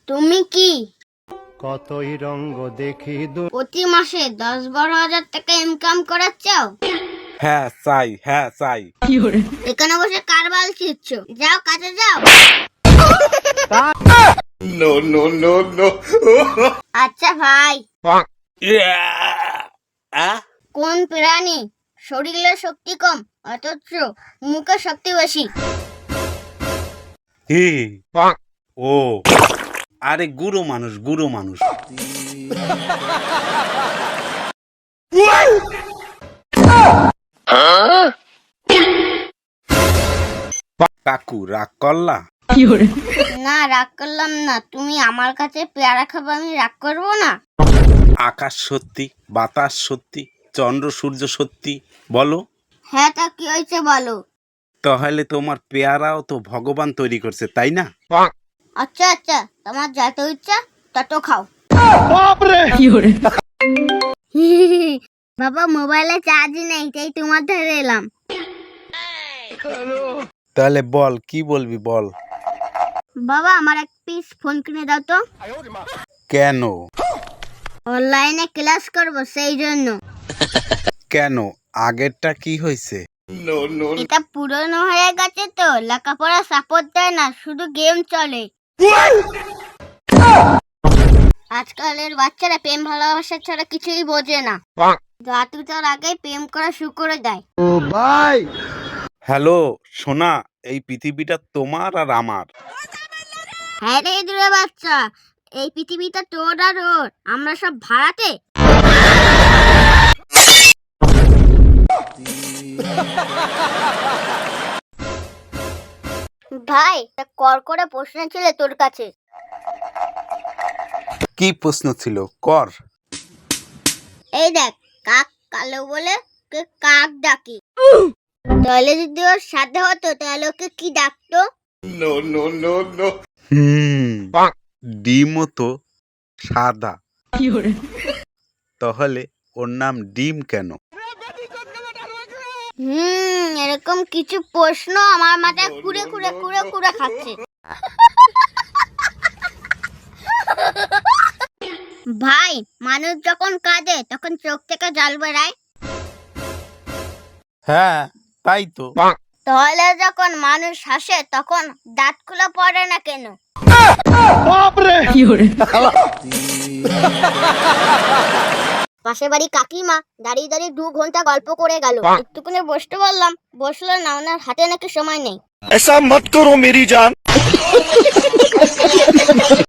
তুমি কি কতই রঙ্গ দেখি প্রতি মাসে 10-12 হাজার টাকা ইনকাম করার চাও? হ্যাঁ চাই। এখানে বসে কার বাল ছিচ্ছ? যাও কাজে যাও। নো আচ্ছা ভাই, আহ কোন প্রাণী শরীরের শক্তি কম অথচ মুখে শক্তি বেশি? হে ও আরে গুরু মানুষ কাকু রাগ করলা? না, রাগ করলাম না। তুমি আমার কাছে পেয়ারা খাবো, আমি রাগ করবো না? আকাশ সত্যি, বাতাস সত্যি, চন্দ্র সূর্য সত্যি, বলো। হ্যাঁ, তা কি হয়েছে বলো। তাহলে তোমার পেয়ারাও তো ভগবান তৈরি করছে, তাই না? আচ্ছা, তোমার যত ইচ্ছা তত খাও। বাবা, মোবাইলে চার্জ নেই, তাই তোমার ধারে এলাম। তাহলে বল, কি বলবি বল। বাবা, আমার এক পিস ফোন কিনে দাও তো। কেন? অনলাইনে ক্লাস করব, সেই জন্য। কেন, আগেরটা কি হয়েছে? এটা পুরনো হয়ে গেছে তো, লেখাপড়া সাপোর্ট দেয় না, শুধু গেম চলে। আজকালের বাচ্চারা প্রেম ভালোবাসা ছাড়া কিছুই বোঝে না। রাতুটার আগে প্রেম করা শুরু করে দেয়। হ্যালো সোনা, এই পৃথিবীটা তোমার আর আমার। হ্যাঁ রে দূরে বাচ্চা, এই পৃথিবীটা তোর আর ওর, আমরা সব ভাড়াতে। ভাই, কর করে প্রশ্ন ছিল তোর কাছে। কি প্রশ্ন ছিল, কর। এই দেখ, কাক কালো বলে কে কাক ডাকি। তাহলে যদি ওর সাথে হতো তাহলে ওকে কি ডাকতো? নো ডিমও তো সাদা, তাহলে ওর নাম ডিম কেন? এরকম কিছু প্রশ্ন আমার মাথায় কুড়ে খাচ্ছে। ভাই, মানুষ যখন কাঁদে তখন চোখ থেকে জল বেরায়। হ্যাঁ তাই তো। তাহলে যখন মানুষ হাসে তখন দাঁতগুলো পড়ে না কেন? পাশের বাড়ি কাকিমা দাঁড়িয়ে 2 ঘন্টা গল্প করে গেল। একটুখানি বসতে বললাম, বসলো না, ওনার হাতে নাকি সময় নেই। ऐसा मत करो मेरी जान।